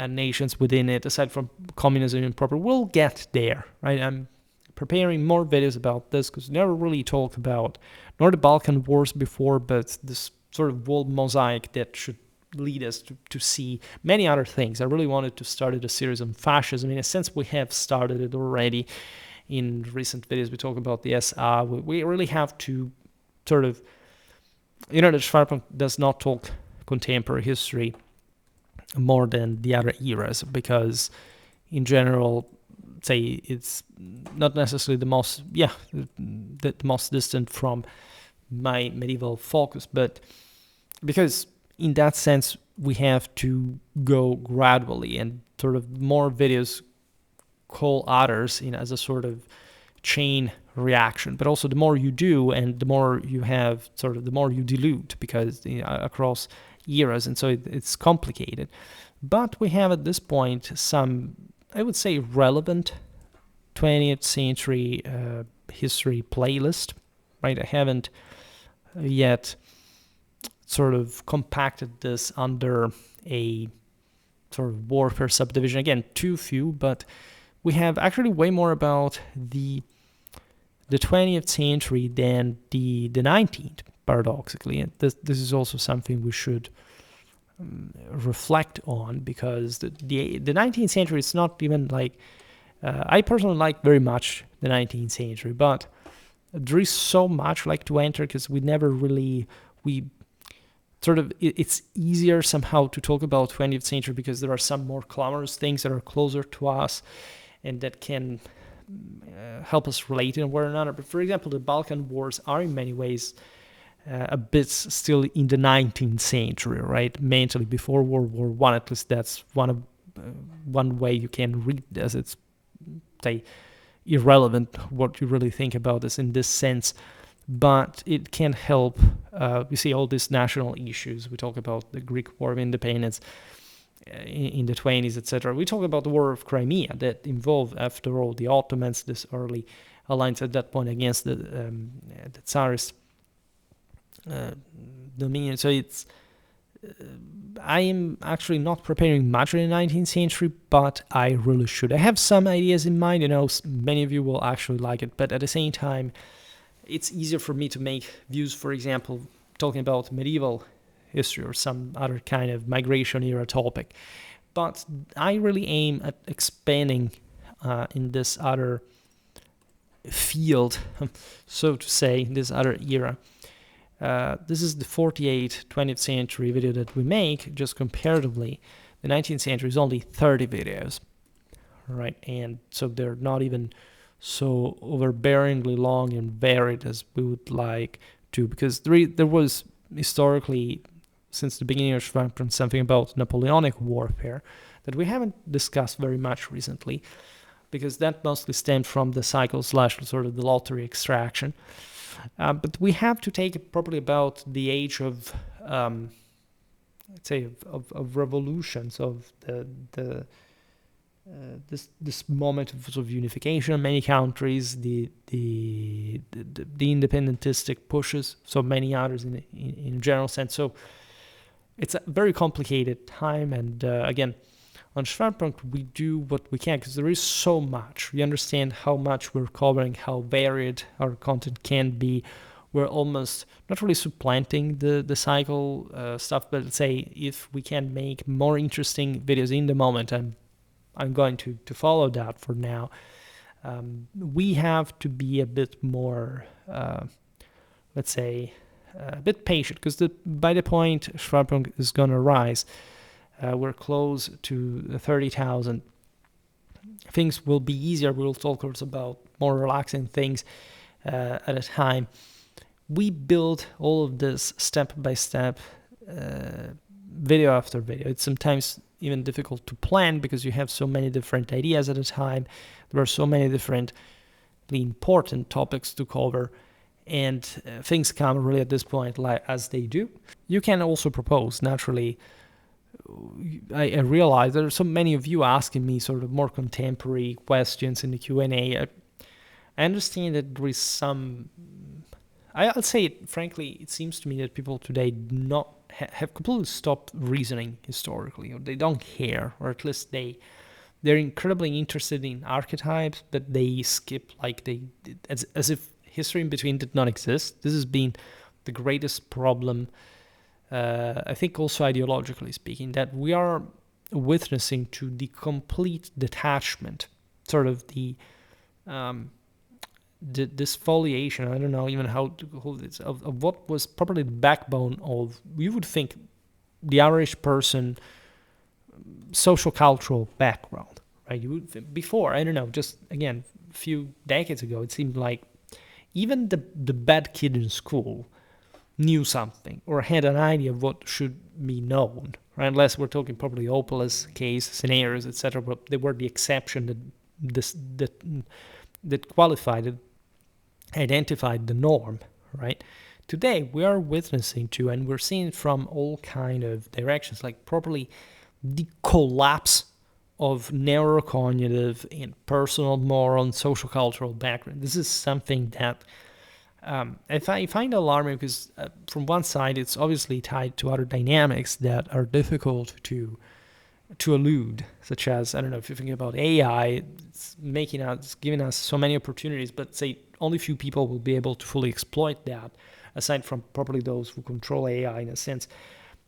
nations within it, aside from communism and proper? We'll get there, right? I'm preparing more videos about this because we never really talked about nor the Balkan Wars before, but this sort of world mosaic that should lead us to see many other things. I really wanted to start a series on fascism. In a sense, we have started it already. In recent videos, we talk about the SA. We really have to sort of, the Schwerpunkt does not talk contemporary history more than the other eras, because in general, say it's not necessarily the most distant from my medieval focus, but because in that sense we have to go gradually, and sort of more videos call others as a sort of chain reaction. But also the more you do and the more you have, sort of the more you dilute, because across eras, and so it's complicated. But we have at this point some, I would say, relevant 20th century history playlist, right? I haven't yet sort of compacted this under a sort of warfare subdivision. Again, too few, but we have actually way more about the 20th century than the 19th, paradoxically. And this is also something we should reflect on, because the 19th century is not even I personally like very much the 19th century, but there is so much to enter, because it's easier somehow to talk about 20th century because there are some more glamorous things that are closer to us and that can help us relate in one another. But for example, the Balkan Wars are in many ways a bit still in the 19th century, right? Mentally, before World War I, at least that's one of one way you can read this. It's, say, irrelevant what you really think about this in this sense, but it can help. We see all these national issues. We talk about the Greek War of Independence in the 20s, etc. We talk about the War of Crimea that involved, after all, the Ottomans, this early alliance at that point against the Tsarist dominion. So it's I am actually not preparing much in the 19th century, but I really should. I have some ideas in mind. Many of you will actually like it, but at the same time, it's easier for me to make views, for example, talking about medieval history or some other kind of migration era topic. But I really aim at expanding in this other field, so to say, this other era. This is the 48 20th century video that we make. Just comparatively, the 19th century is only 30 videos, right? And so they're not even so overbearingly long and varied as we would like to, because there was historically, since the beginning of Schwerpunkt, something about Napoleonic warfare that we haven't discussed very much recently, because that mostly stemmed from the cycle / sort of the lottery extraction. But we have to take it properly about the age of, let's say, of revolutions, of this moment of sort of unification in many countries, the independentistic pushes, so many others in a general sense. So it's a very complicated time, and again, on Schwerpunkt, we do what we can because there is so much. We understand how much we're covering, how varied our content can be. We're almost not really supplanting the cycle stuff, but let's say if we can make more interesting videos in the moment, I'm going to follow that for now. We have to be a bit more, let's say, a bit patient, because by the point Schwerpunkt is going to rise, we're close to 30,000. Things will be easier. We'll talk also about more relaxing things at a time. We build all of this step by step, video after video. It's sometimes even difficult to plan because you have so many different ideas at a time. There are so many different important topics to cover, and things come really at this point like as they do. You can also propose, naturally. I realize there are so many of you asking me sort of more contemporary questions in the Q&A. I understand that there is some, I'll say it frankly, it seems to me that people today not have completely stopped reasoning historically, or they don't care, or at least they're incredibly interested in archetypes that they skip, like as if history in between did not exist. This has been the greatest problem, I think also ideologically speaking, that we are witnessing to the complete detachment, sort of the disfoliation, I don't know even how to call it, of what was probably the backbone of, you would think, the Irish person, social cultural background, right? You would think before, I don't know, just again, a few decades ago, it seemed like even the bad kid in school knew something or had an idea of what should be known, right? Unless we're talking probably hopeless case scenarios, etc. But they were the exception that qualified it, identified the norm, right? Today we are witnessing to, and we're seeing from all kind of directions, like properly the collapse of neurocognitive and personal, moral, and social cultural background. This is something that I find alarming because from one side it's obviously tied to other dynamics that are difficult to elude, such as, I don't know, if you're thinking about AI, it's giving us so many opportunities, but say only few people will be able to fully exploit that, aside from probably those who control AI in a sense.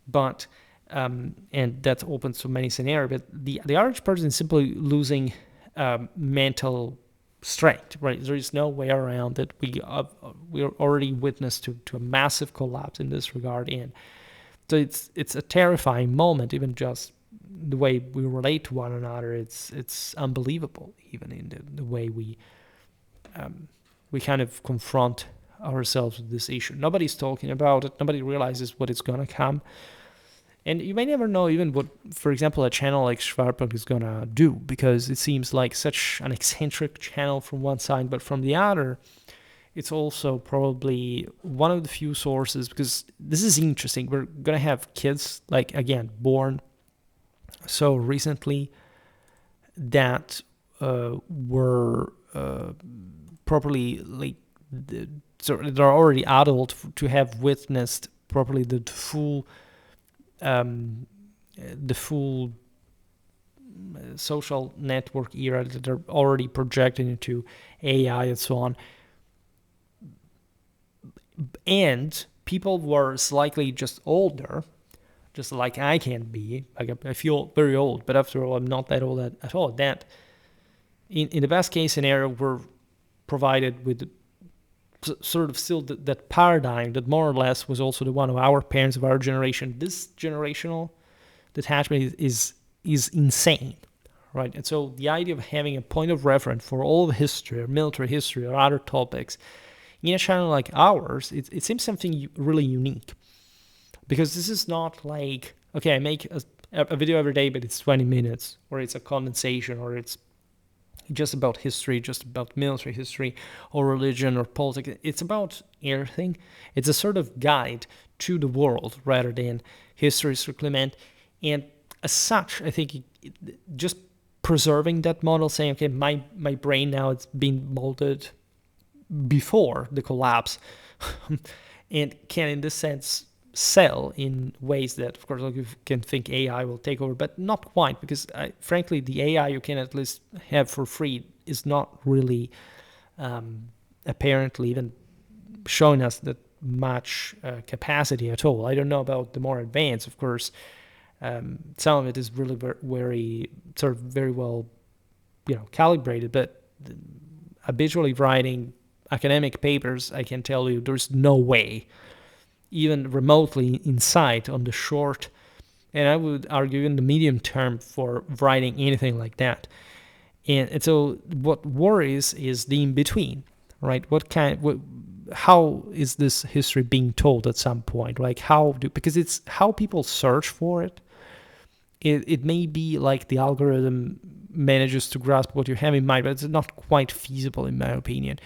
But and that opens so many scenarios. But the average person is simply losing mental strength, right? There is no way around it. We're already witness to a massive collapse in this regard, and so it's a terrifying moment. Even just the way we relate to one another, it's unbelievable. Even in the way we kind of confront ourselves with this issue. Nobody's talking about it. Nobody realizes what is gonna come. And you may never know even what, for example, a channel like Schwerpunkt is gonna do, because it seems like such an eccentric channel from one side, but from the other, it's also probably one of the few sources, because this is interesting. We're gonna have kids, like, again, born so recently that were properly, like, so they're already adult to have witnessed properly the full social network era that they're already projecting into AI and so on. And people were slightly just older, just like I can be. Like, I feel very old, but after all, I'm not that old at all. That in the best case scenario, we're provided with sort of still that paradigm that more or less was also the one of our parents, of our generation. This generational detachment is insane, right? And so the idea of having a point of reference for all of history or military history or other topics in a channel like ours, it seems something really unique, because this is not like, okay, I make a video every day, but it's 20 minutes, or it's a condensation, or it's just about history, just about military history, or religion, or politics. It's about everything. It's a sort of guide to the world rather than history strictly meant. And as such, I think just preserving that model, saying, okay, my brain now, it's been molded before the collapse, and can, in this sense, sell in ways that, of course, like, you can think AI will take over, but not quite, because frankly, the AI you can at least have for free is not really apparently even showing us that much capacity at all. I don't know about the more advanced, of course. Some of it is really very sort of very well, calibrated, but habitually writing academic papers, I can tell you there's no way, even remotely in sight, on the short, and I would argue in the medium term, for writing anything like that. And so what worries is the in-between, right? How is this history being told at some point? Like, because it's how people search for it. It may be like the algorithm manages to grasp what you have in mind, but it's not quite feasible, in my opinion.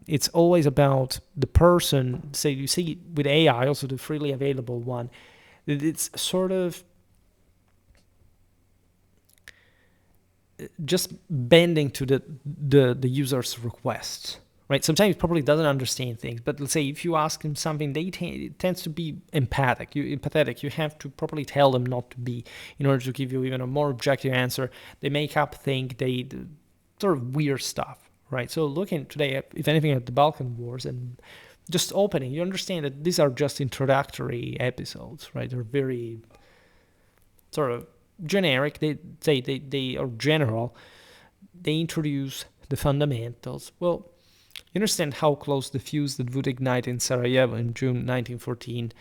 It's always about the person. Say, you see with AI, also the freely available one, it's sort of just bending to the user's requests, right? Sometimes it probably doesn't understand things, but let's say if you ask them something, it tends to be empathetic. You have to properly tell them not to be, in order to give you even a more objective answer. They make up things, they sort of weird stuff. Right, so looking today, if anything, at the Balkan Wars and just opening, you understand that these are just introductory episodes, right? They're very sort of generic. They are general. They introduce the fundamentals. Well, you understand how close the fuse that would ignite in Sarajevo in June 1914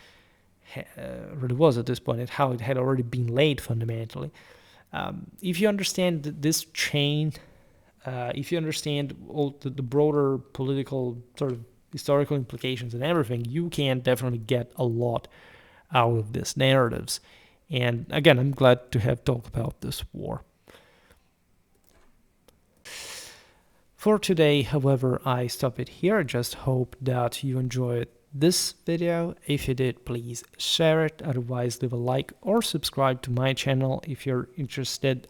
really was at this point, and how it had already been laid fundamentally. If you understand this chain, if you understand all the broader political sort of historical implications and everything, you can definitely get a lot out of these narratives. And again, I'm glad to have talked about this war. For today, however, I stop it here. I just hope that you enjoyed this video. If you did, please share it. Otherwise, leave a like or subscribe to my channel if you're interested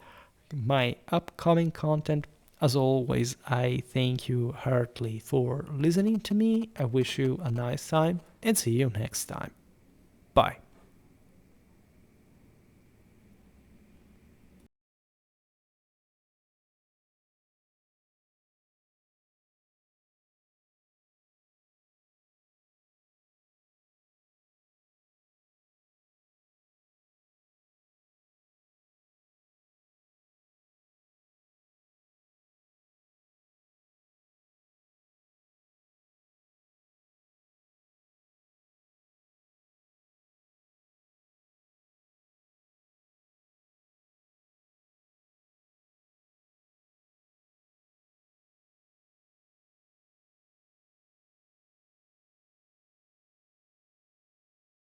in my upcoming content. As always, I thank you heartily for listening to me. I wish you a nice time and see you next time. Bye.